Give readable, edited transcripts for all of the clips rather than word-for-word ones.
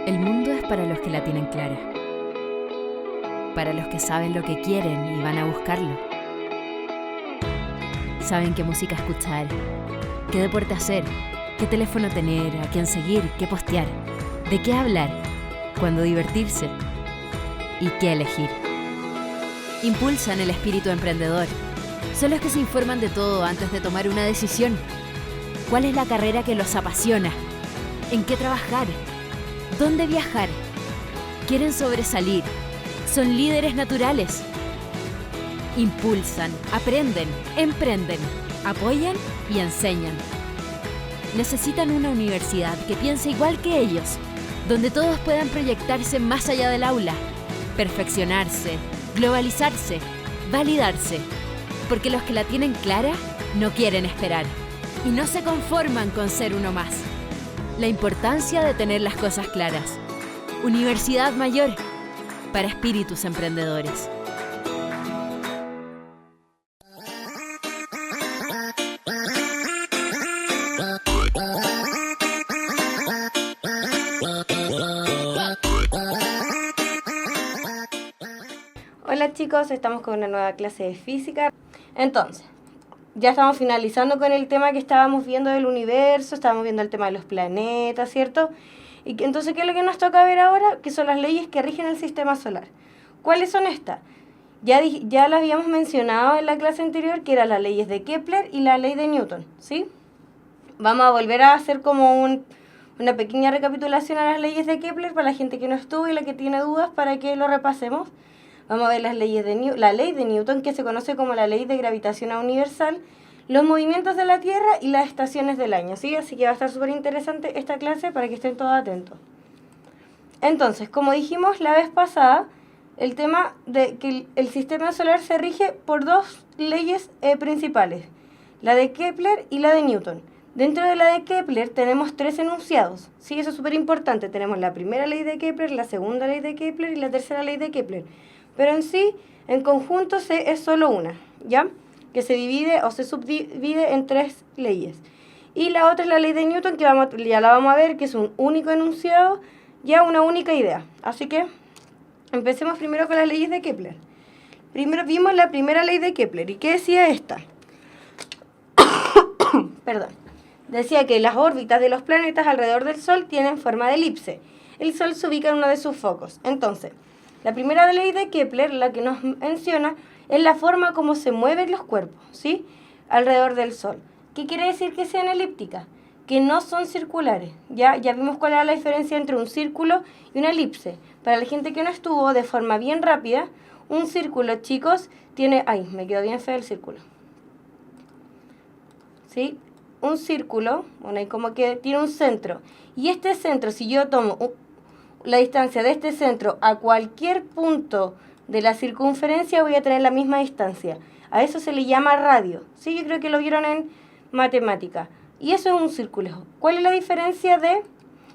El mundo es para los que la tienen clara, para los que saben lo que quieren y van a buscarlo. Saben qué música escuchar, qué deporte hacer, qué teléfono tener, a quién seguir, qué postear, de qué hablar, cuándo divertirse y qué elegir. Impulsan el espíritu emprendedor. Son los que se informan de todo antes de tomar una decisión. ¿Cuál es la carrera que los apasiona? ¿En qué trabajar? ¿Dónde viajar? Quieren sobresalir. Son líderes naturales. Impulsan, aprenden, emprenden, apoyan y enseñan. Necesitan una universidad que piense igual que ellos, donde todos puedan proyectarse más allá del aula, perfeccionarse, globalizarse, validarse, porque los que la tienen clara no quieren esperar y no se conforman con ser uno más. La importancia de tener las cosas claras. Universidad Mayor, para espíritus emprendedores. Hola chicos, estamos con una nueva clase de física. Entonces, ya estamos finalizando con el tema que estábamos viendo del universo, estábamos viendo el tema de los planetas, ¿cierto? Y entonces, ¿qué es lo que nos toca ver ahora? Que son las leyes que rigen el sistema solar. ¿Cuáles son estas? Ya las habíamos mencionado en la clase anterior, que eran las leyes de Kepler y la ley de Newton, ¿sí? Vamos a volver a hacer como una pequeña recapitulación a las leyes de Kepler para la gente que no estuvo y la que tiene dudas para que lo repasemos. Vamos a ver las leyes la ley de Newton, que se conoce como la ley de gravitación universal, los movimientos de la Tierra y las estaciones del año, ¿sí? Así que va a estar súper interesante esta clase para que estén todos atentos. Entonces, como dijimos la vez pasada, el tema de que el sistema solar se rige por dos leyes principales, la de Kepler y la de Newton. Dentro de la de Kepler tenemos tres enunciados, ¿sí? Eso es súper importante. Tenemos la primera ley de Kepler, la segunda ley de Kepler y la tercera ley de Kepler. Pero en sí, en conjunto, es solo una, ¿ya? Que se divide o se subdivide en tres leyes. Y la otra es la ley de Newton, que ya la vamos a ver, que es un único enunciado, ya una única idea. Así que empecemos primero con las leyes de Kepler. Primero vimos la primera ley de Kepler. ¿Y qué decía esta? Perdón. Decía que las órbitas de los planetas alrededor del Sol tienen forma de elipse. El Sol se ubica en uno de sus focos. Entonces, la primera ley de Kepler, la que nos menciona, es la forma como se mueven los cuerpos, ¿sí? Alrededor del Sol. ¿Qué quiere decir que sean elípticas? Que no son circulares. Ya vimos cuál era la diferencia entre un círculo y una elipse. Para la gente que no estuvo, de forma bien rápida, un círculo, chicos, tiene... Ay, me quedó bien feo el círculo. ¿Sí? Un círculo, bueno, y como que tiene un centro. Y este centro, si yo tomo la distancia de este centro a cualquier punto de la circunferencia, voy a tener la misma distancia. A eso se le llama radio. ¿Sí? Yo creo que lo vieron en matemática. Y eso es un círculo. ¿Cuál es la diferencia de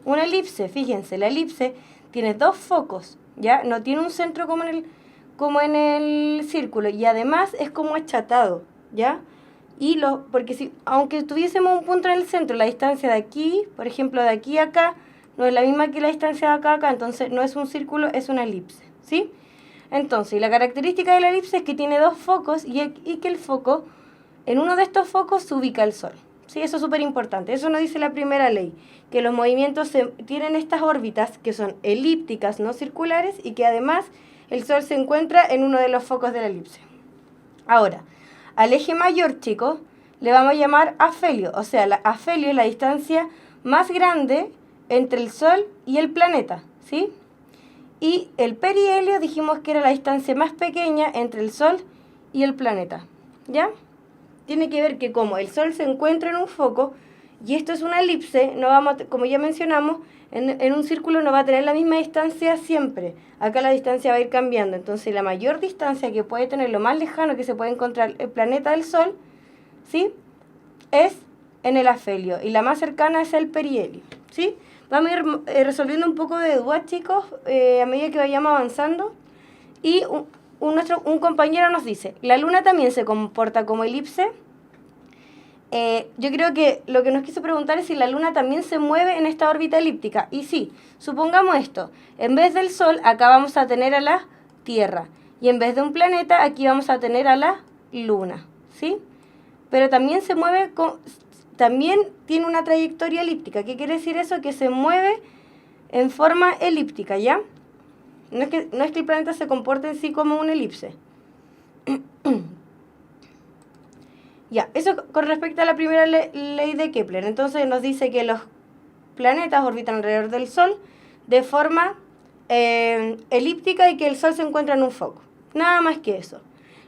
una elipse? Fíjense, la elipse tiene dos focos, ¿ya? No tiene un centro como en el círculo. Y además es como achatado, ¿ya? Porque aunque tuviésemos un punto en el centro, la distancia de aquí, por ejemplo, de aquí a acá, no es la misma que la distancia de acá a acá, entonces no es un círculo, es una elipse, ¿sí? Entonces, la característica de la elipse es que tiene dos focos y que el foco, en uno de estos focos se ubica el Sol, ¿sí? Eso es súper importante. Eso nos dice la primera ley, que los movimientos tienen estas órbitas que son elípticas, no circulares, y que además el Sol se encuentra en uno de los focos de la elipse. Ahora, al eje mayor, chicos, le vamos a llamar afelio, o sea, afelio es la distancia más grande entre el Sol y el planeta, ¿sí? Y el perihelio dijimos que era la distancia más pequeña entre el Sol y el planeta, ¿ya? Tiene que ver que como el Sol se encuentra en un foco, y esto es una elipse, como ya mencionamos, en un círculo no va a tener la misma distancia siempre. Acá la distancia va a ir cambiando. Entonces, la mayor distancia que puede tener, lo más lejano que se puede encontrar el planeta del Sol, ¿sí? Es en el afelio. Y la más cercana es el perihelio, ¿sí? Vamos a ir resolviendo un poco de dudas, chicos, a medida que vayamos avanzando. Y un compañero nos dice, ¿la Luna también se comporta como elipse? yo creo que lo que nos quiso preguntar es si la Luna también se mueve en esta órbita elíptica. Y sí, supongamos esto. En vez del Sol, acá vamos a tener a la Tierra. Y en vez de un planeta, aquí vamos a tener a la Luna. ¿Sí? Pero también se mueve también tiene una trayectoria elíptica. ¿Qué quiere decir eso? Que se mueve en forma elíptica, ¿ya? No es que el planeta se comporte en sí como una elipse. Ya, eso con respecto a la primera ley de Kepler. Entonces nos dice que los planetas orbitan alrededor del Sol de forma elíptica y que el Sol se encuentra en un foco. Nada más que eso.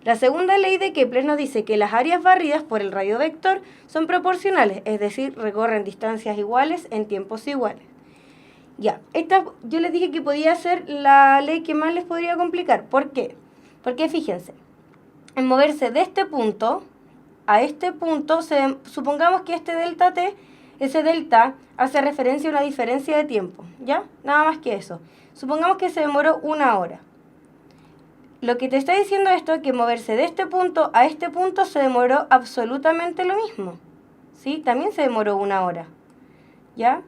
La segunda ley de Kepler nos dice que las áreas barridas por el radio vector son proporcionales, es decir, recorren distancias iguales en tiempos iguales. Ya, yo les dije que podía ser la ley que más les podría complicar. ¿Por qué? Porque fíjense, en moverse de este punto a este punto, supongamos que este delta t, ese delta hace referencia a una diferencia de tiempo, ¿ya? Nada más que eso. Supongamos que se demoró 1 hora. Lo que te está diciendo esto es que moverse de este punto a este punto se demoró absolutamente lo mismo, ¿sí? También se demoró 1 hora, ¿ya?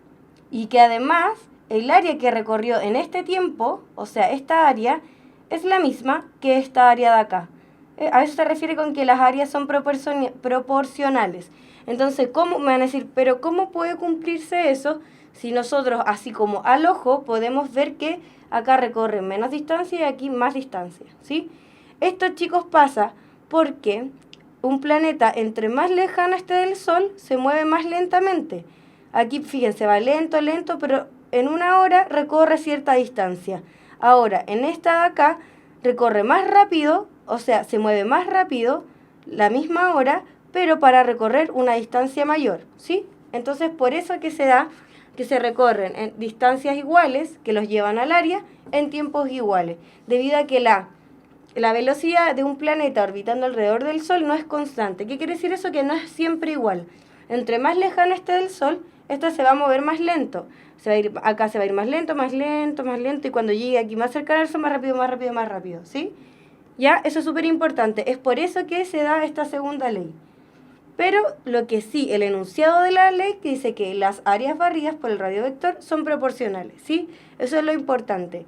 Y que además el área que recorrió en este tiempo, o sea, esta área, es la misma que esta área de acá. A eso se refiere con que las áreas son proporcionales. Entonces, ¿cómo? Me van a decir, pero ¿cómo puede cumplirse eso si nosotros, así como al ojo, podemos ver que acá recorren menos distancia y aquí más distancia, ¿sí? Esto, chicos, pasa porque un planeta, entre más lejano esté del Sol, se mueve más lentamente. Aquí, fíjense, va lento, lento, pero en 1 hora recorre cierta distancia. Ahora, en esta de acá, recorre más rápido, o sea, se mueve más rápido, la misma hora, pero para recorrer una distancia mayor, ¿sí? Entonces, por eso que se da que se recorren en distancias iguales, que los llevan al área, en tiempos iguales, debido a que la velocidad de un planeta orbitando alrededor del Sol no es constante. ¿Qué quiere decir eso? Que no es siempre igual. Entre más lejano esté del Sol, esto se va a mover más lento. Acá se va a ir más lento, más lento, más lento, y cuando llegue aquí más cercano, eso más rápido, más rápido, más rápido, ¿sí? Ya, eso es súper importante. Es por eso que se da esta segunda ley. Pero lo que sí, el enunciado de la ley que dice que las áreas barridas por el radio vector son proporcionales, ¿sí? Eso es lo importante.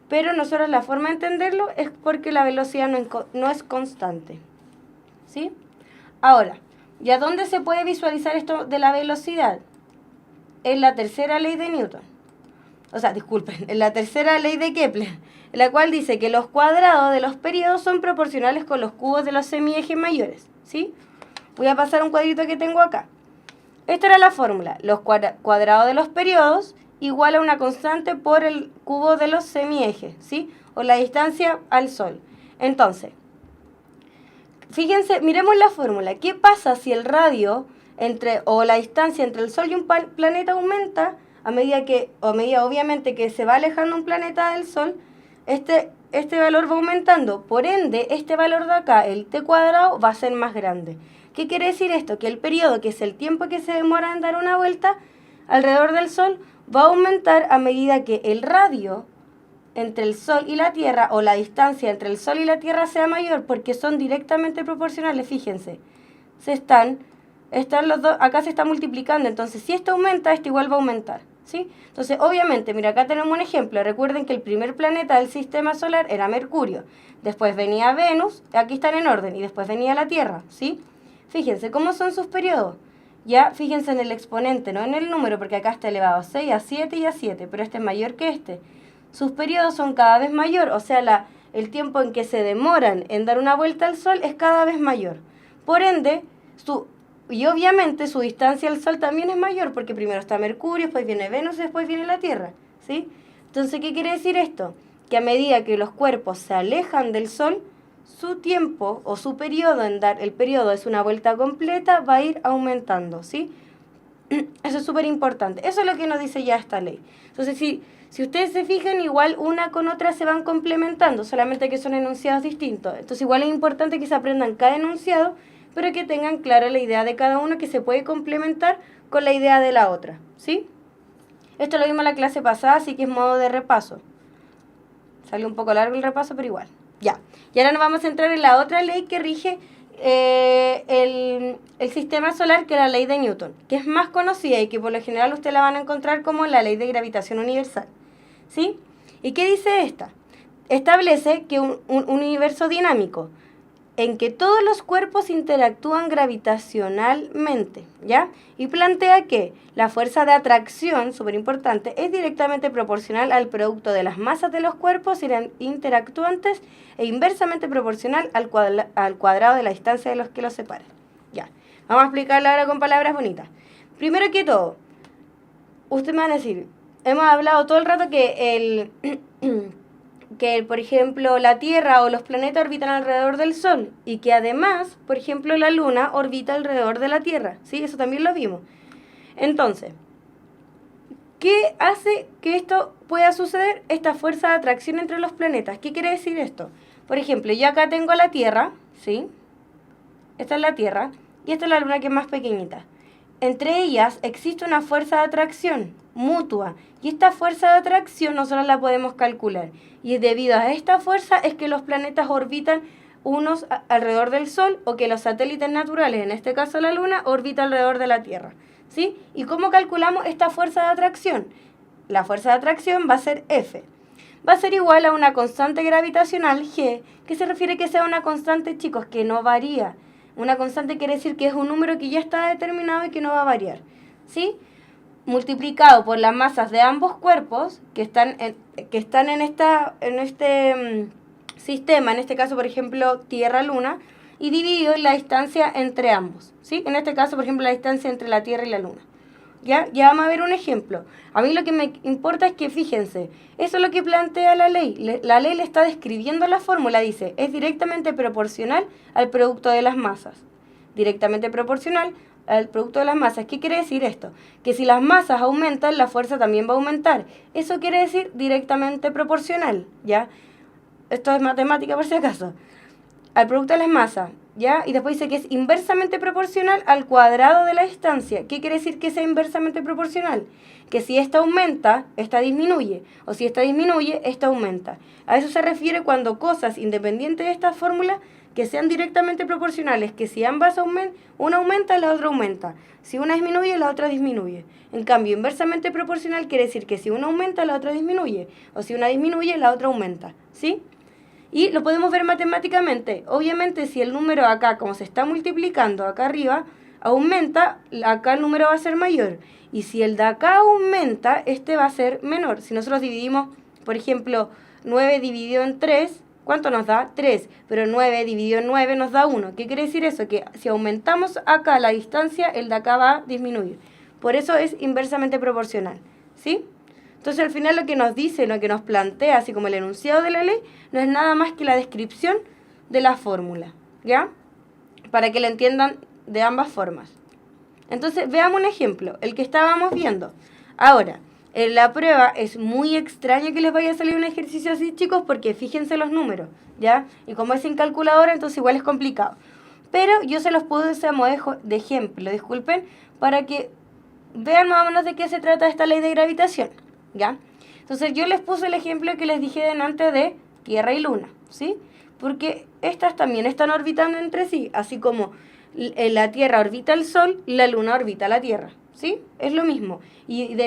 Pero nosotros la forma de entenderlo es porque la velocidad no es constante, ¿sí? Ahora, ¿ya dónde se puede visualizar esto de la velocidad? En la tercera ley de Newton. O sea, disculpen, en la tercera ley de Kepler, en la cual dice que los cuadrados de los periodos son proporcionales con los cubos de los semiejes mayores, ¿sí? Voy a pasar un cuadrito que tengo acá. Esta era la fórmula. Los cuadrados de los periodos igual a una constante por el cubo de los semiejes, ¿sí? O la distancia al Sol. Entonces, fíjense, miremos la fórmula. ¿Qué pasa si el radio o la distancia entre el Sol y un planeta aumenta a medida obviamente que se va alejando un planeta del Sol? Este valor va aumentando. Por ende, este valor de acá, el t cuadrado, va a ser más grande. ¿Qué quiere decir esto? Que el periodo, que es el tiempo que se demora en dar una vuelta alrededor del Sol, va a aumentar a medida que el radio entre el Sol y la Tierra, o la distancia entre el Sol y la Tierra, sea mayor, porque son directamente proporcionales. Fíjense, están los dos, acá se está multiplicando. Entonces, si esto aumenta, esto igual va a aumentar, ¿sí? Entonces, obviamente, mira, acá tenemos un ejemplo. Recuerden que el primer planeta del sistema solar era Mercurio. Después venía Venus, aquí están en orden, y después venía la Tierra, ¿sí? Fíjense cómo son sus periodos. Ya, fíjense en el exponente, no en el número, porque acá está elevado a 6, a 7 y a 7, pero este es mayor que este. Sus periodos son cada vez mayor, o sea, el tiempo en que se demoran en dar una vuelta al Sol es cada vez mayor. Por ende, y obviamente su distancia al Sol también es mayor, porque primero está Mercurio, después viene Venus y después viene la Tierra, ¿sí? Entonces, ¿qué quiere decir esto? Que a medida que los cuerpos se alejan del Sol, su tiempo o su periodo el periodo es una vuelta completa, va a ir aumentando, ¿sí? Eso es súper importante. Eso es lo que nos dice ya esta ley. Entonces, si ustedes se fijan, igual una con otra se van complementando, solamente que son enunciados distintos. Entonces, igual es importante que se aprendan cada enunciado, pero que tengan clara la idea de cada uno, que se puede complementar con la idea de la otra, ¿sí? Esto lo vimos en la clase pasada, así que es modo de repaso. Salió un poco largo el repaso, pero igual. Ya. Y ahora nos vamos a entrar en la otra ley que rige el sistema solar que la ley de Newton, que es más conocida y que por lo general usted la van a encontrar como la ley de gravitación universal. ¿Sí? ¿Y qué dice esta? Establece que un universo dinámico en que todos los cuerpos interactúan gravitacionalmente, ¿ya? Y plantea que la fuerza de atracción, súper importante, es directamente proporcional al producto de las masas de los cuerpos interactuantes e inversamente proporcional al cuadrado de la distancia de los que los separan. Ya, vamos a explicarlo ahora con palabras bonitas. Primero que todo, usted me va a decir, hemos hablado todo el rato que por ejemplo, la Tierra o los planetas orbitan alrededor del Sol y que además, por ejemplo, la Luna orbita alrededor de la Tierra, ¿sí? Eso también lo vimos. Entonces, ¿qué hace que esto pueda suceder? Esta fuerza de atracción entre los planetas. ¿Qué quiere decir esto? Por ejemplo, yo acá tengo la Tierra, ¿sí? Esta es la Tierra y esta es la Luna, que es más pequeñita. Entre ellas existe una fuerza de atracción mutua y esta fuerza de atracción nosotros la podemos calcular y debido a esta fuerza es que los planetas orbitan unos alrededor del Sol o que los satélites naturales, en este caso la Luna, orbita alrededor de la Tierra, ¿sí? ¿Y cómo calculamos esta fuerza de atracción? La fuerza de atracción va a ser F. Va a ser igual a una constante gravitacional G, que se refiere que sea una constante, chicos, que no varía. Una constante quiere decir que es un número que ya está determinado y que no va a variar, ¿sí? Multiplicado por las masas de ambos cuerpos que están en este sistema, en este caso, por ejemplo, Tierra-Luna, y dividido en la distancia entre ambos, ¿sí? En este caso, por ejemplo, la distancia entre la Tierra y la Luna. ¿Ya? Ya vamos a ver un ejemplo. A mí lo que me importa es que, fíjense, eso es lo que plantea la ley. La ley le está describiendo la fórmula, dice, es directamente proporcional al producto de las masas. Directamente proporcional al producto de las masas. ¿Qué quiere decir esto? Que si las masas aumentan, la fuerza también va a aumentar. Eso quiere decir directamente proporcional, ¿ya? Esto es matemática por si acaso. Al producto de las masas, ¿ya? Y después dice que es inversamente proporcional al cuadrado de la distancia. ¿Qué quiere decir que sea inversamente proporcional? Que si esta aumenta, esta disminuye. O si esta disminuye, esta aumenta. A eso se refiere cuando cosas independientes de esta fórmula que sean directamente proporcionales, que si ambas una aumenta, la otra aumenta. Si una disminuye, la otra disminuye. En cambio, inversamente proporcional quiere decir que si una aumenta, la otra disminuye. O si una disminuye, la otra aumenta. ¿Sí? Y lo podemos ver matemáticamente. Obviamente, si el número acá, como se está multiplicando acá arriba, aumenta, acá el número va a ser mayor. Y si el de acá aumenta, este va a ser menor. Si nosotros dividimos, por ejemplo, 9 dividido en 3, ¿cuánto nos da? 3. Pero 9 dividido en 9 nos da 1. ¿Qué quiere decir eso? Que si aumentamos acá la distancia, el de acá va a disminuir. Por eso es inversamente proporcional. ¿Sí? Entonces, al final lo que nos dice, lo que nos plantea, así como el enunciado de la ley, no es nada más que la descripción de la fórmula, ¿ya? Para que la entiendan de ambas formas. Entonces, veamos un ejemplo, el que estábamos viendo. Ahora, en la prueba es muy extraño que les vaya a salir un ejercicio así, chicos, porque fíjense los números, ¿ya? Y como es sin calculadora, entonces igual es complicado. Pero yo se los puedo usar a modo de ejemplo, disculpen, para que vean más o menos de qué se trata esta ley de gravitación. ¿Ya? Entonces yo les puse el ejemplo que les dije delante de Tierra y Luna, ¿sí? Porque estas también están orbitando entre sí, así como la Tierra orbita el Sol y la Luna orbita la Tierra, ¿sí? Es lo mismo. Y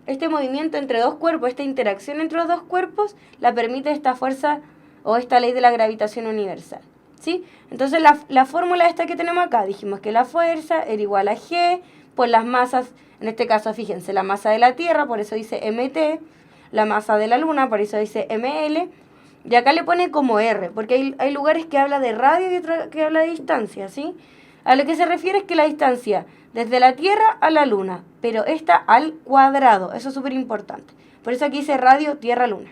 este movimiento entre dos cuerpos, esta interacción entre los dos cuerpos, la permite esta fuerza o esta ley de la gravitación universal, ¿sí? Entonces la fórmula esta que tenemos acá, dijimos que la fuerza era igual a G por las masas. En este caso, fíjense, la masa de la Tierra, por eso dice MT, la masa de la Luna, por eso dice ML, y acá le pone como R, porque hay lugares que habla de radio y otros que habla de distancia, ¿sí? A lo que se refiere es que la distancia desde la Tierra a la Luna, pero esta al cuadrado, eso es súper importante. Por eso aquí dice radio, Tierra, Luna.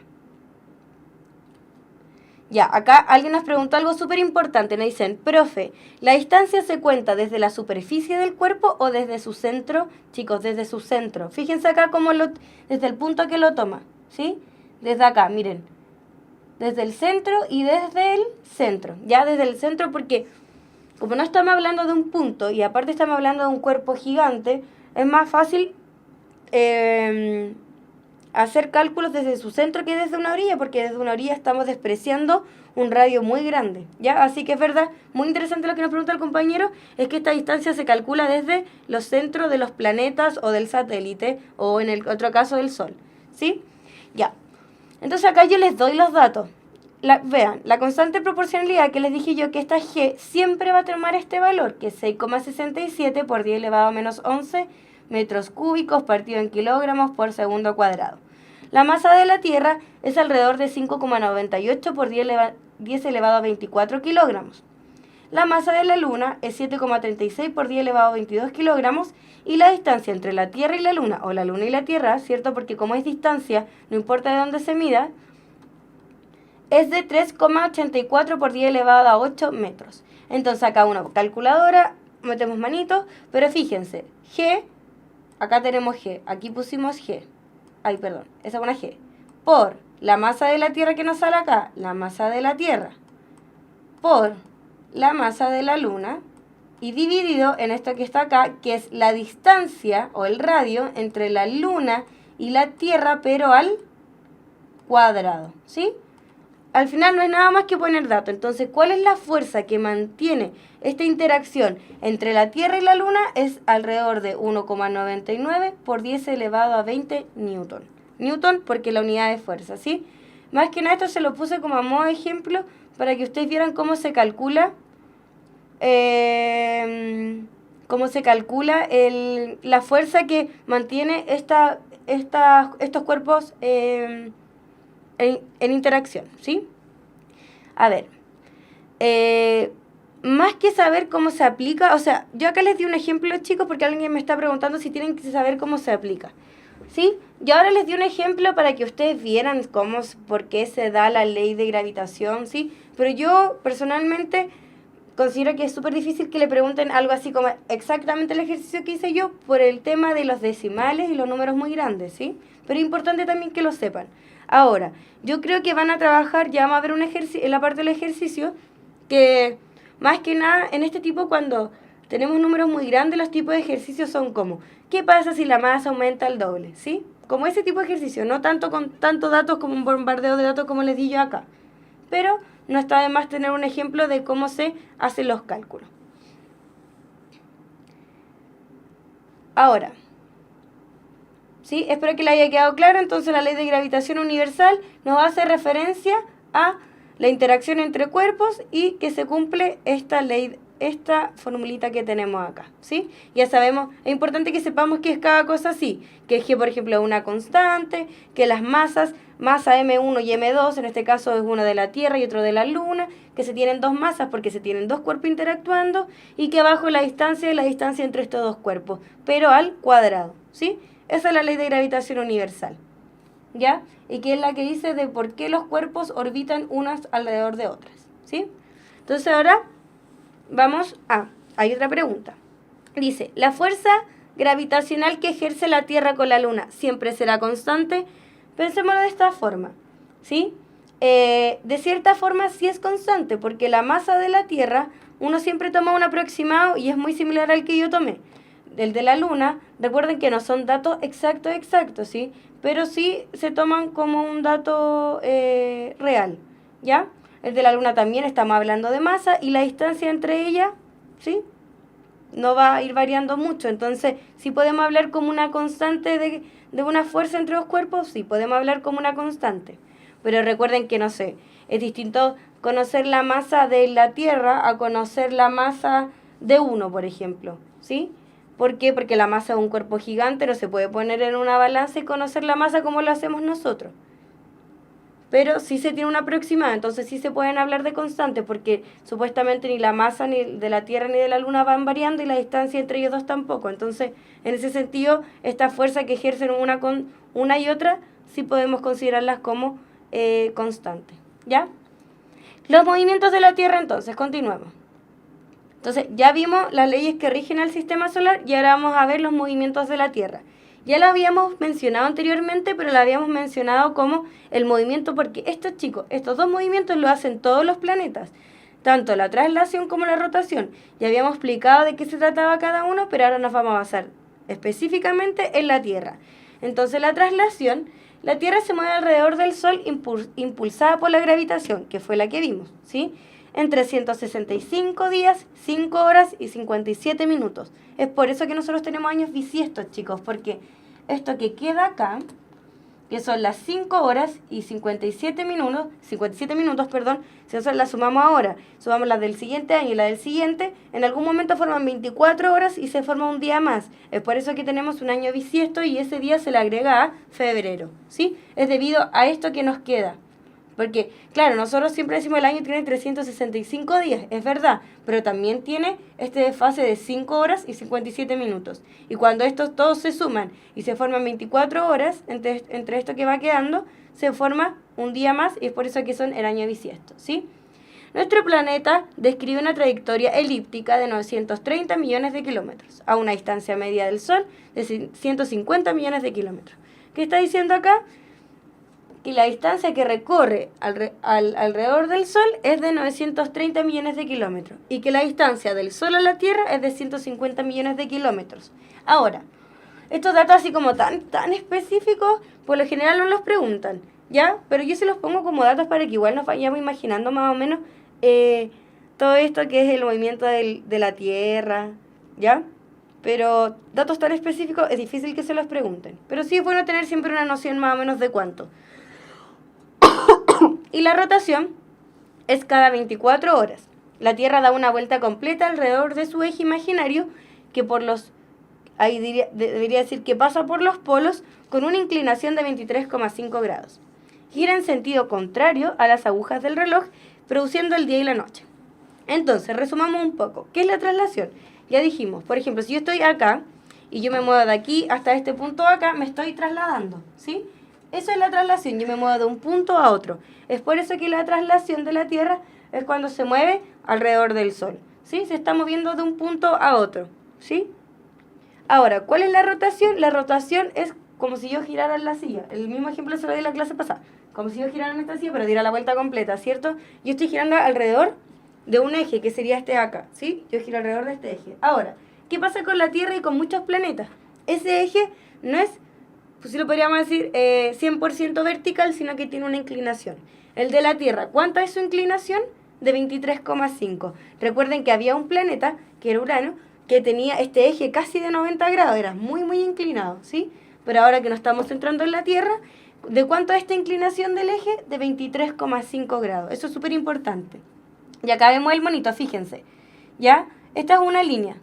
Ya, acá alguien nos preguntó algo súper importante. Nos dicen, profe, ¿la distancia se cuenta desde la superficie del cuerpo o desde su centro? Chicos, desde su centro. Fíjense acá cómo desde el punto que lo toma, ¿sí? Desde acá, miren. Desde el centro y desde el centro. Ya desde el centro porque como no estamos hablando de un punto y aparte estamos hablando de un cuerpo gigante, es más fácil hacer cálculos desde su centro que desde una orilla, porque desde una orilla estamos despreciando un radio muy grande, ¿ya? Así que es verdad, muy interesante lo que nos pregunta el compañero, es que esta distancia se calcula desde los centros de los planetas o del satélite, o en el otro caso del Sol, ¿sí? Ya. Entonces acá yo les doy los datos. Vean, la constante proporcionalidad que les dije yo que esta G siempre va a tomar este valor, que es 6,67 por 10 elevado a menos 11 metros cúbicos partido en kilogramos por segundo cuadrado. La masa de la Tierra es alrededor de 5,98 por 10 elevado a 24 kilogramos. La masa de la Luna es 7,36 por 10 elevado a 22 kilogramos y la distancia entre la Tierra y la Luna, o la Luna y la Tierra, ¿cierto? Porque como es distancia, no importa de dónde se mida, es de 3,84 por 10 elevado a 8 metros. Entonces acá una calculadora, metemos manitos, pero fíjense, G, acá tenemos G, aquí pusimos G, ay perdón, esa es una G, por la masa de la Tierra que nos sale acá, la masa de la Tierra, por la masa de la Luna, y dividido en esto que está acá, que es la distancia o el radio entre la Luna y la Tierra, pero al cuadrado, ¿sí? Al final no es nada más que poner datos. Entonces, ¿cuál es la fuerza que mantiene esta interacción entre la Tierra y la Luna? Es alrededor de 1,99 por 10 elevado a 20 newton. Newton porque la unidad de fuerza, ¿sí? Más que nada esto se lo puse como a modo de ejemplo para que ustedes vieran cómo se calcula la fuerza que mantiene estos cuerpos en interacción, ¿sí? A ver, más que saber cómo se aplica, o sea, yo acá les di un ejemplo, chicos, porque alguien me está preguntando si tienen que saber cómo se aplica, ¿sí? Yo ahora les di un ejemplo para que ustedes vieran por qué se da la ley de gravitación, ¿sí? Pero yo, personalmente, considero que es súper difícil que le pregunten algo así como exactamente el ejercicio que hice yo por el tema de los decimales y los números muy grandes, ¿sí? Pero es importante también que lo sepan. Ahora, yo creo que van a trabajar, ya vamos a ver un ejercicio, en la parte del ejercicio, que más que nada en este tipo cuando tenemos números muy grandes, los tipos de ejercicios son como, ¿qué pasa si la masa aumenta al doble? ¿Sí? Como ese tipo de ejercicio, no tanto con tantos datos como un bombardeo de datos como les di yo acá. Pero no está de más tener un ejemplo de cómo se hacen los cálculos. Ahora, ¿sí? Espero que le haya quedado claro. Entonces la ley de gravitación universal nos hace referencia a la interacción entre cuerpos y que se cumple esta ley, esta formulita que tenemos acá, ¿sí? Ya sabemos, es importante que sepamos qué es cada cosa así, que es que por ejemplo es una constante, que las masas, masa M1 y M2, en este caso es uno de la Tierra y otro de la Luna, que se tienen dos masas porque se tienen dos cuerpos interactuando y que abajo la distancia es la distancia entre estos dos cuerpos, pero al cuadrado, ¿sí? Esa es la ley de gravitación universal, ¿ya? Y que es la que dice de por qué los cuerpos orbitan unas alrededor de otras, ¿sí? Entonces ahora hay otra pregunta. Dice, ¿la fuerza gravitacional que ejerce la Tierra con la Luna siempre será constante? Pensémoslo de esta forma, ¿sí? De cierta forma sí es constante, porque la masa de la Tierra, uno siempre toma un aproximado y es muy similar al que yo tomé. El de la Luna, recuerden que no son datos exactos, ¿sí? Pero sí se toman como un dato real, ¿ya? El de la Luna también estamos hablando de masa y la distancia entre ellas, ¿sí? No va a ir variando mucho. Entonces, ¿sí podemos hablar como una constante de una fuerza entre dos cuerpos? Sí, podemos hablar como una constante. Pero recuerden que, no sé, es distinto conocer la masa de la Tierra a conocer la masa de uno, por ejemplo, ¿sí? ¿Por qué? Porque la masa de un cuerpo gigante no se puede poner en una balanza y conocer la masa como lo hacemos nosotros. Pero sí se tiene una aproximada, entonces sí se pueden hablar de constante, porque supuestamente ni la masa ni de la Tierra ni de la Luna van variando y la distancia entre ellos dos tampoco. Entonces, en ese sentido, esta fuerza que ejercen una y otra, sí podemos considerarlas como constantes, ¿ya? Los movimientos de la Tierra, entonces, continuemos. Entonces, ya vimos las leyes que rigen al sistema solar y ahora vamos a ver los movimientos de la Tierra. Ya lo habíamos mencionado anteriormente, pero lo habíamos mencionado como el movimiento porque estos dos movimientos lo hacen todos los planetas, tanto la traslación como la rotación. Ya habíamos explicado de qué se trataba cada uno, pero ahora nos vamos a basar específicamente en la Tierra. Entonces la traslación, la Tierra se mueve alrededor del Sol impulsada por la gravitación, que fue la que vimos, ¿sí? En 365 días, 5 horas y 57 minutos. Es por eso que nosotros tenemos años bisiestos, chicos, porque esto que queda acá, que son las 5 horas y 57 minutos, si nosotros las sumamos ahora, sumamos las del siguiente año y la del siguiente, en algún momento forman 24 horas y se forma un día más. Es por eso que tenemos un año bisiesto y ese día se le agrega a febrero, ¿sí? Es debido a esto que nos queda. Porque, claro, nosotros siempre decimos el año tiene 365 días, es verdad, pero también tiene este desfase de 5 horas y 57 minutos. Y cuando estos todos se suman y se forman 24 horas, entre esto que va quedando, se forma un día más y es por eso que son el año bisiesto, ¿sí? Nuestro planeta describe una trayectoria elíptica de 930 millones de kilómetros, a una distancia media del Sol de 150 millones de kilómetros. ¿Qué está diciendo acá? Que la distancia que recorre alrededor del Sol es de 930 millones de kilómetros y que la distancia del Sol a la Tierra es de 150 millones de kilómetros. Ahora, estos datos así como tan específicos, por lo general no los preguntan, ¿ya? Pero yo se los pongo como datos para que igual nos vayamos imaginando más o menos todo esto que es el movimiento de la Tierra, ¿ya? Pero datos tan específicos es difícil que se los pregunten. Pero sí es bueno tener siempre una noción más o menos de cuánto. Y la rotación es cada 24 horas. La Tierra da una vuelta completa alrededor de su eje imaginario, que debería decir que pasa por los polos con una inclinación de 23,5 grados. Gira en sentido contrario a las agujas del reloj, produciendo el día y la noche. Entonces, resumamos un poco. ¿Qué es la traslación? Ya dijimos, por ejemplo, si yo estoy acá y yo me muevo de aquí hasta este punto de acá, me estoy trasladando, ¿sí? Eso es la traslación, yo me muevo de un punto a otro. Es por eso que la traslación de la Tierra es cuando se mueve alrededor del Sol, ¿sí? Se está moviendo de un punto a otro, ¿sí? Ahora, ¿cuál es la rotación? La rotación es como si yo girara en la silla. El mismo ejemplo se lo di en la clase pasada. Como si yo girara en esta silla, pero diera la vuelta completa, ¿cierto? Yo estoy girando alrededor de un eje, que sería este acá, ¿sí? Yo giro alrededor de este eje. Ahora, ¿qué pasa con la Tierra y con muchos planetas? Ese eje no es, pues sí lo podríamos decir, 100% vertical, sino que tiene una inclinación. El de la Tierra, ¿cuánta es su inclinación? De 23,5. Recuerden que había un planeta, que era Urano, que tenía este eje casi de 90 grados, era muy inclinado, ¿sí? Pero ahora que nos estamos centrando en la Tierra, ¿de cuánto es esta inclinación del eje? De 23,5 grados. Eso es súper importante. Y acá vemos el monito, fíjense. ¿Ya? Esta es una línea.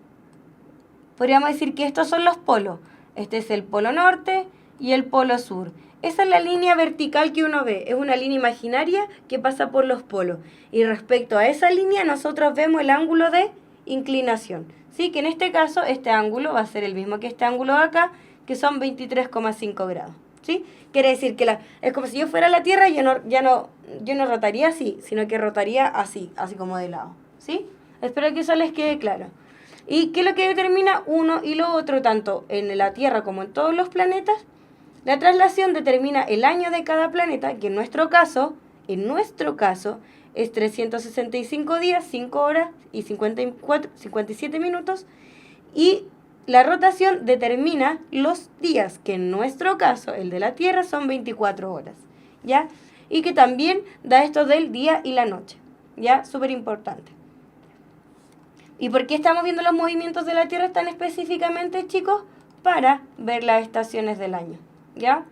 Podríamos decir que estos son los polos. Este es el polo norte y el polo sur. Esa es la línea vertical que uno ve. Es una línea imaginaria que pasa por los polos. Y respecto a esa línea, nosotros vemos el ángulo de inclinación. ¿Sí? Que en este caso, este ángulo va a ser el mismo que este ángulo de acá, que son 23,5 grados. ¿Sí? Quiere decir que es como si yo fuera la Tierra y yo no rotaría así, sino que rotaría así como de lado. ¿Sí? Espero que eso les quede claro. ¿Y qué es lo que determina uno y lo otro, tanto en la Tierra como en todos los planetas? La traslación determina el año de cada planeta, que en nuestro caso, es 365 días, 5 horas y 57 minutos. Y la rotación determina los días, que en nuestro caso, el de la Tierra, son 24 horas, ¿ya? Y que también da esto del día y la noche, ¿ya? Súper importante. ¿Y por qué estamos viendo los movimientos de la Tierra tan específicamente, chicos? Para ver las estaciones del año, ¿ya?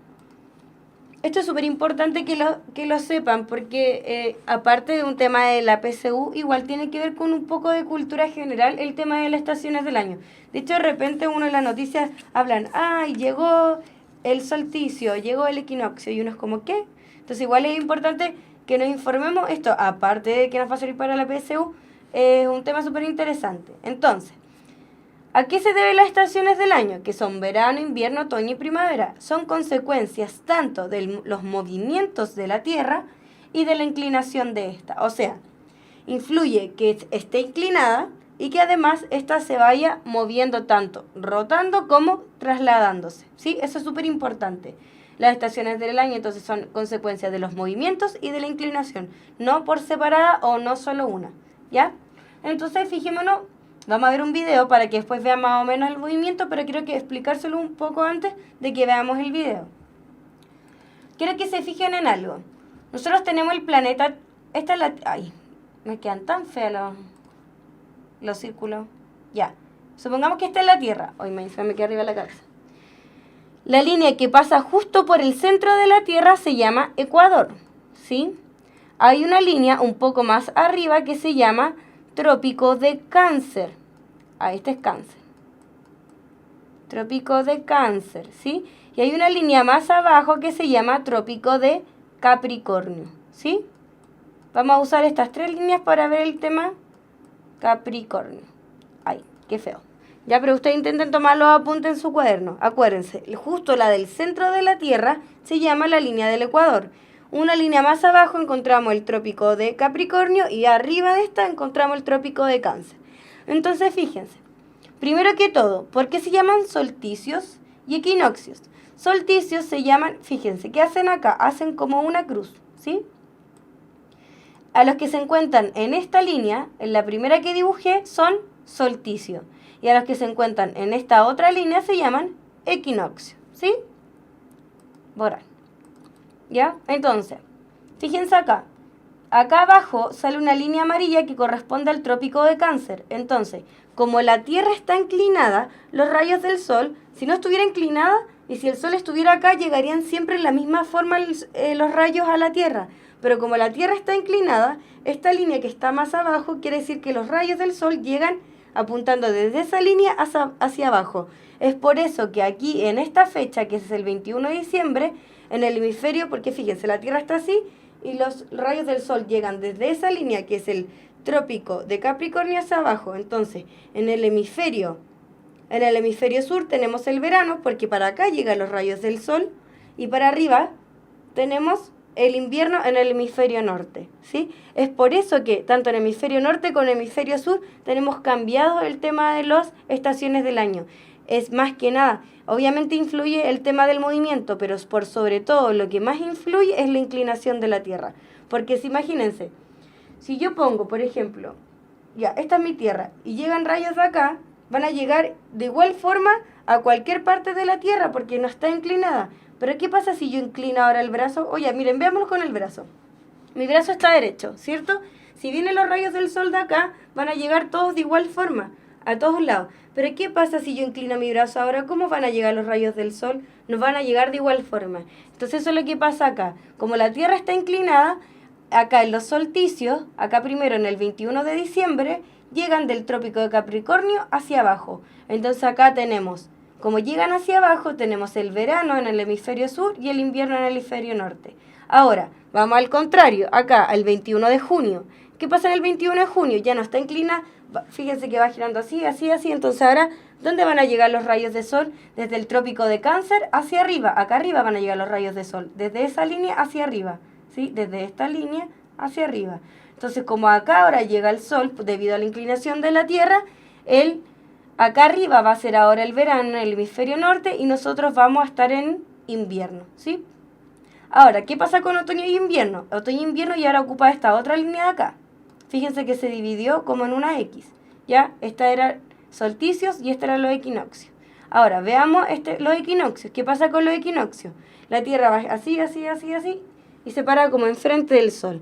Esto es súper importante que lo sepan, porque aparte de un tema de la PSU, igual tiene que ver con un poco de cultura general el tema de las estaciones del año. De hecho, de repente uno en las noticias hablan, ¡ay, llegó el solsticio, llegó el equinoccio! Y uno es como, ¿qué? Entonces igual es importante que nos informemos. Esto, aparte de que nos va a servir para la PSU, es un tema súper interesante. Entonces, ¿a qué se deben las estaciones del año? Que son verano, invierno, otoño y primavera. Son consecuencias tanto de los movimientos de la Tierra y de la inclinación de esta. O sea, influye que esté inclinada y que además esta se vaya moviendo tanto, rotando como trasladándose. ¿Sí? Eso es súper importante. Las estaciones del año entonces son consecuencias de los movimientos y de la inclinación. No por separada o no solo una. ¿Ya? Entonces, fijémonos Vamos a ver un video para que después vean más o menos el movimiento, pero quiero que explicárselo un poco antes de que veamos el video. Quiero que se fijen en algo. Nosotros tenemos el planeta... Esta es la... Ay, me quedan tan feos los círculos. Ya. Supongamos que esta es la Tierra. Hoy se me queda arriba la cabeza. La línea que pasa justo por el centro de la Tierra se llama ecuador, ¿sí? Hay una línea un poco más arriba que se llama Trópico de Cáncer. Ahí este es Cáncer. Trópico de Cáncer, ¿sí? Y hay una línea más abajo que se llama Trópico de Capricornio, ¿sí? Vamos a usar estas tres líneas para ver el tema Capricornio. Ay, qué feo. Ya, pero ustedes intenten tomar los apuntes en su cuaderno. Acuérdense, justo la del centro de la Tierra se llama la línea del Ecuador. Una línea más abajo encontramos el Trópico de Capricornio y arriba de esta encontramos el Trópico de Cáncer. Entonces, fíjense. Primero que todo, ¿por qué se llaman solsticios y equinoccios? Solsticios se llaman, fíjense, ¿qué hacen acá? Hacen como una cruz, ¿sí? A los que se encuentran en esta línea, en la primera que dibujé, son solsticio. Y a los que se encuentran en esta otra línea se llaman equinoccio, ¿sí? Borrar. ¿Ya? Entonces, fíjense acá. Acá abajo sale una línea amarilla que corresponde al Trópico de Cáncer. Entonces, como la Tierra está inclinada, los rayos del Sol, si no estuviera inclinada y si el Sol estuviera acá, llegarían siempre en la misma forma los rayos a la Tierra. Pero como la Tierra está inclinada, esta línea que está más abajo quiere decir que los rayos del Sol llegan apuntando desde esa línea hacia abajo. Es por eso que aquí en esta fecha, que es el 21 de diciembre, en el hemisferio, porque fíjense, la Tierra está así y los rayos del Sol llegan desde esa línea que es el Trópico de Capricornio hacia abajo. Entonces, en el hemisferio sur tenemos el verano, porque para acá llegan los rayos del Sol, y para arriba tenemos el invierno en el hemisferio norte, ¿sí? Es por eso que tanto en el hemisferio norte como en el hemisferio sur tenemos cambiado el tema de las estaciones del año. Es más que nada, obviamente influye el tema del movimiento, pero por sobre todo lo que más influye es la inclinación de la Tierra. Porque si imagínense, si yo pongo, por ejemplo, ya, esta es mi Tierra, y llegan rayos de acá, van a llegar de igual forma a cualquier parte de la Tierra, porque no está inclinada. Pero ¿qué pasa si yo inclino ahora el brazo? Oye, miren, veámoslo con el brazo. Mi brazo está derecho, ¿cierto? Si vienen los rayos del Sol de acá, van a llegar todos de igual forma, a todos lados. Pero ¿qué pasa si yo inclino mi brazo ahora? ¿Cómo van a llegar los rayos del Sol? Nos van a llegar de igual forma. Entonces eso es lo que pasa acá. Como la Tierra está inclinada, acá en los solsticios, acá primero en el 21 de diciembre, llegan del Trópico de Capricornio hacia abajo. Entonces acá tenemos, como llegan hacia abajo, tenemos el verano en el hemisferio sur y el invierno en el hemisferio norte. Ahora, vamos al contrario, acá el 21 de junio. ¿Qué pasa en el 21 de junio? Ya no está inclinada, fíjense que va girando así, así, así. Entonces ahora, ¿dónde van a llegar los rayos de sol? Desde el Trópico de Cáncer hacia arriba. Acá arriba van a llegar los rayos de sol, desde esa línea hacia arriba, ¿sí? Desde esta línea hacia arriba. Entonces, como acá ahora llega el sol, debido a la inclinación de la Tierra, acá arriba va a ser ahora el verano en el hemisferio norte y nosotros vamos a estar en invierno, ¿sí? Ahora, ¿qué pasa con otoño y invierno? Otoño y invierno y ahora ocupa esta otra línea de acá. Fíjense que se dividió como en una X, ¿ya? Esta era solsticios y esta era los equinoccios. Ahora, veamos los equinoccios. ¿Qué pasa con los equinoccios? La Tierra va así, así, así, así y se para como enfrente del Sol.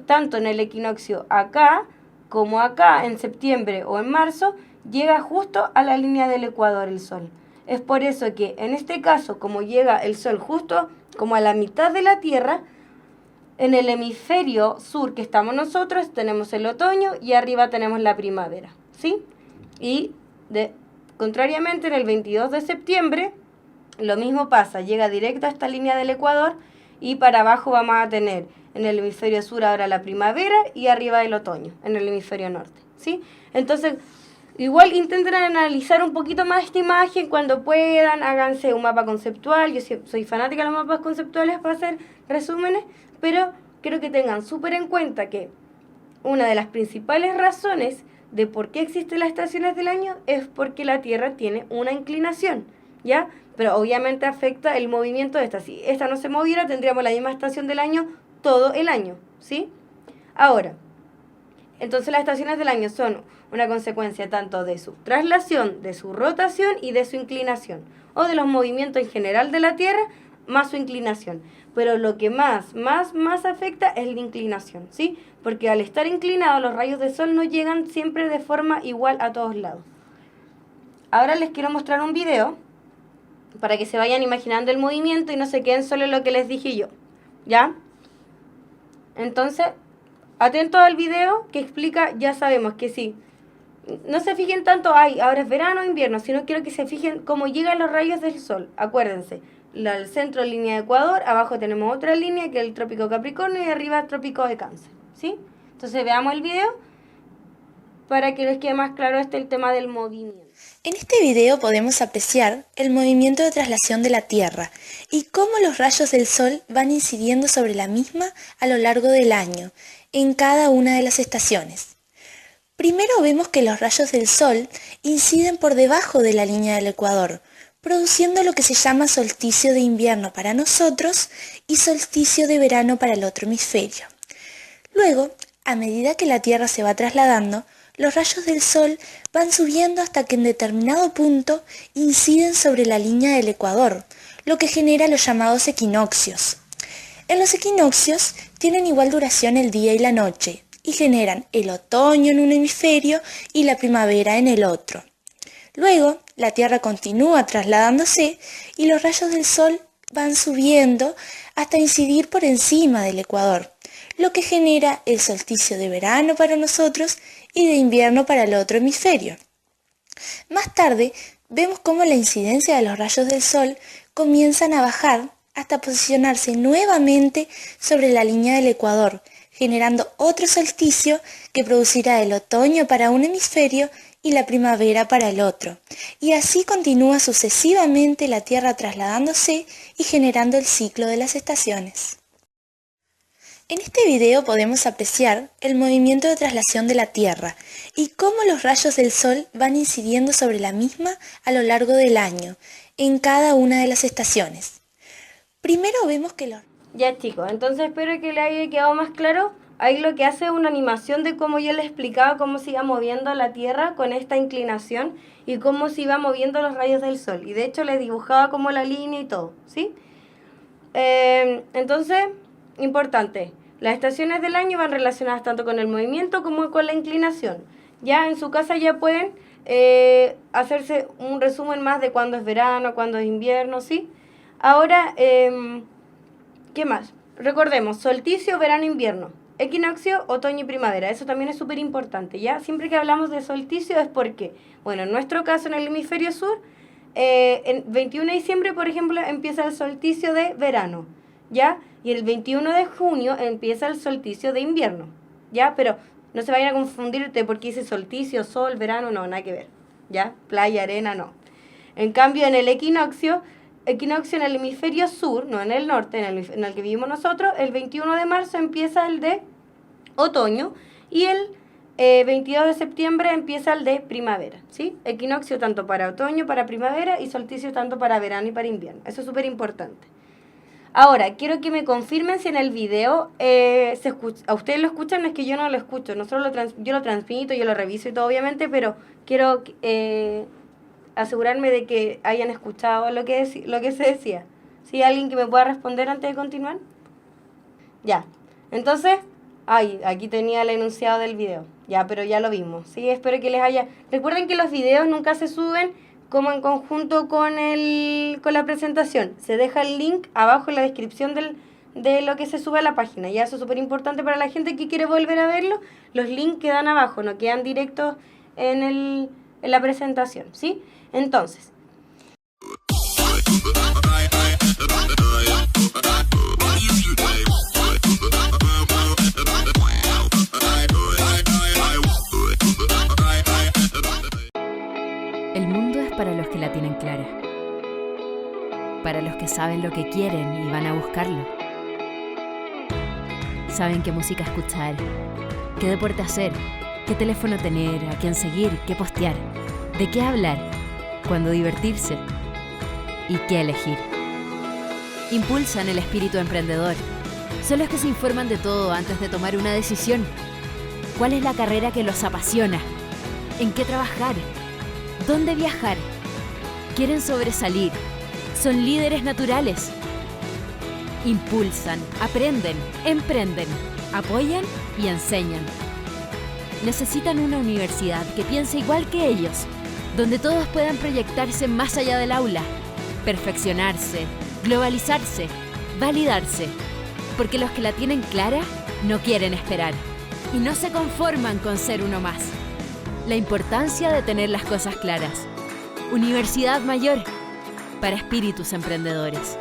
Tanto en el equinoccio acá como acá, en septiembre o en marzo, llega justo a la línea del ecuador el Sol. Es por eso que en este caso, como llega el Sol justo como a la mitad de la Tierra, en el hemisferio sur que estamos nosotros tenemos el otoño y arriba tenemos la primavera, ¿sí? Y contrariamente en el 22 de septiembre lo mismo pasa, llega directo a esta línea del ecuador y para abajo vamos a tener en el hemisferio sur ahora la primavera y arriba el otoño, en el hemisferio norte, ¿sí? Entonces, igual intenten analizar un poquito más esta imagen cuando puedan, háganse un mapa conceptual. Yo soy fanática de los mapas conceptuales para hacer resúmenes, pero quiero que tengan súper en cuenta que una de las principales razones de por qué existen las estaciones del año es porque la Tierra tiene una inclinación, ¿ya? Pero obviamente afecta el movimiento de esta. Si esta no se moviera, tendríamos la misma estación del año todo el año, ¿sí? Ahora, Entonces las estaciones del año son una consecuencia tanto de su traslación, de su rotación y de su inclinación, o de los movimientos en general de la Tierra más su inclinación. Pero lo que más afecta es la inclinación, ¿sí? Porque al estar inclinados los rayos del sol no llegan siempre de forma igual a todos lados. Ahora les quiero mostrar un video para que se vayan imaginando el movimiento y no se queden solo en lo que les dije yo, ¿ya? Entonces, atento al video que explica, ya sabemos que sí. No se fijen tanto, ahora es verano o invierno, sino quiero que se fijen cómo llegan los rayos del sol. Acuérdense, el centro es línea de Ecuador, abajo tenemos otra línea que es el trópico Capricornio y arriba el trópico de Cáncer, ¿sí? Entonces veamos el video para que les quede más claro el tema del movimiento. En este video podemos apreciar el movimiento de traslación de la Tierra y cómo los rayos del Sol van incidiendo sobre la misma a lo largo del año, en cada una de las estaciones. Primero vemos que los rayos del Sol inciden por debajo de la línea del Ecuador, produciendo lo que se llama solsticio de invierno para nosotros y solsticio de verano para el otro hemisferio. Luego, a medida que la Tierra se va trasladando, los rayos del Sol van subiendo hasta que en determinado punto inciden sobre la línea del Ecuador, lo que genera los llamados equinoccios. En los equinoccios tienen igual duración el día y la noche y generan el otoño en un hemisferio y la primavera en el otro. Luego, la Tierra continúa trasladándose y los rayos del Sol van subiendo hasta incidir por encima del Ecuador, lo que genera el solsticio de verano para nosotros y de invierno para el otro hemisferio. Más tarde, vemos cómo la incidencia de los rayos del Sol comienzan a bajar hasta posicionarse nuevamente sobre la línea del Ecuador, generando otro solsticio que producirá el otoño para un hemisferio y la primavera para el otro. Y así continúa sucesivamente la Tierra trasladándose y generando el ciclo de las estaciones. En este video podemos apreciar el movimiento de traslación de la Tierra y cómo los rayos del Sol van incidiendo sobre la misma a lo largo del año, en cada una de las estaciones. Primero vemos que los... Ya chicos, entonces espero que les haya quedado más claro. Ahí lo que hace es una animación de cómo yo les explicaba cómo se iba moviendo la Tierra con esta inclinación y cómo se iba moviendo los rayos del Sol. Y de hecho les dibujaba como la línea y todo, ¿sí? Entonces, importante, las estaciones del año van relacionadas tanto con el movimiento como con la inclinación. Ya en su casa ya pueden hacerse un resumen más de cuándo es verano, cuándo es invierno, ¿sí? Ahora, ¿qué más? Recordemos, solsticio, verano, invierno, equinoccio, otoño y primavera. Eso también es súper importante, ¿ya? Siempre que hablamos de solsticio es porque, bueno, en nuestro caso en el hemisferio sur, el 21 de diciembre, por ejemplo, empieza el solsticio de verano, ¿ya? Y el 21 de junio empieza el solsticio de invierno, ¿ya? Pero no se vayan a confundirte porque dice solsticio, sol, verano, no, nada que ver, ¿ya? Playa, arena, no. En cambio, en el equinoccio en el hemisferio sur, no en el norte, en el que vivimos nosotros, el 21 de marzo empieza el de otoño y el 22 de septiembre empieza el de primavera, ¿sí? Equinoccio tanto para otoño, para primavera y solsticio tanto para verano y para invierno. Eso es súper importante. Ahora, quiero que me confirmen si en el video se escucha. A ustedes lo escuchan, no es que yo no lo escucho. Yo lo transmito, yo lo reviso y todo, obviamente, pero quiero asegurarme de que hayan escuchado lo que se decía. ¿Sí? ¿Alguien que me pueda responder antes de continuar? Ya. Entonces, aquí tenía el enunciado del video. Ya, pero ya lo vimos. ¿Sí? Espero que les haya... Recuerden que los videos nunca se suben como en conjunto con la presentación. Se deja el link abajo en la descripción de lo que se sube a la página. Ya eso es súper importante para la gente que quiere volver a verlo. Los links quedan abajo, no quedan directos en la presentación, ¿sí? Entonces, el mundo es para los que la tienen clara, para los que saben lo que quieren y van a buscarlo. Saben qué música escuchar, qué deporte hacer, qué teléfono tener, a quién seguir, qué postear, de qué hablar, cuándo divertirse y qué elegir. Impulsan el espíritu emprendedor. Son los que se informan de todo antes de tomar una decisión. ¿Cuál es la carrera que los apasiona? ¿En qué trabajar? ¿Dónde viajar? ¿Quieren sobresalir? ¿Son líderes naturales? Impulsan, aprenden, emprenden, apoyan y enseñan. Necesitan una universidad que piense igual que ellos, donde todos puedan proyectarse más allá del aula, perfeccionarse, globalizarse, validarse, porque los que la tienen clara no quieren esperar y no se conforman con ser uno más. La importancia de tener las cosas claras. Universidad Mayor, para espíritus emprendedores.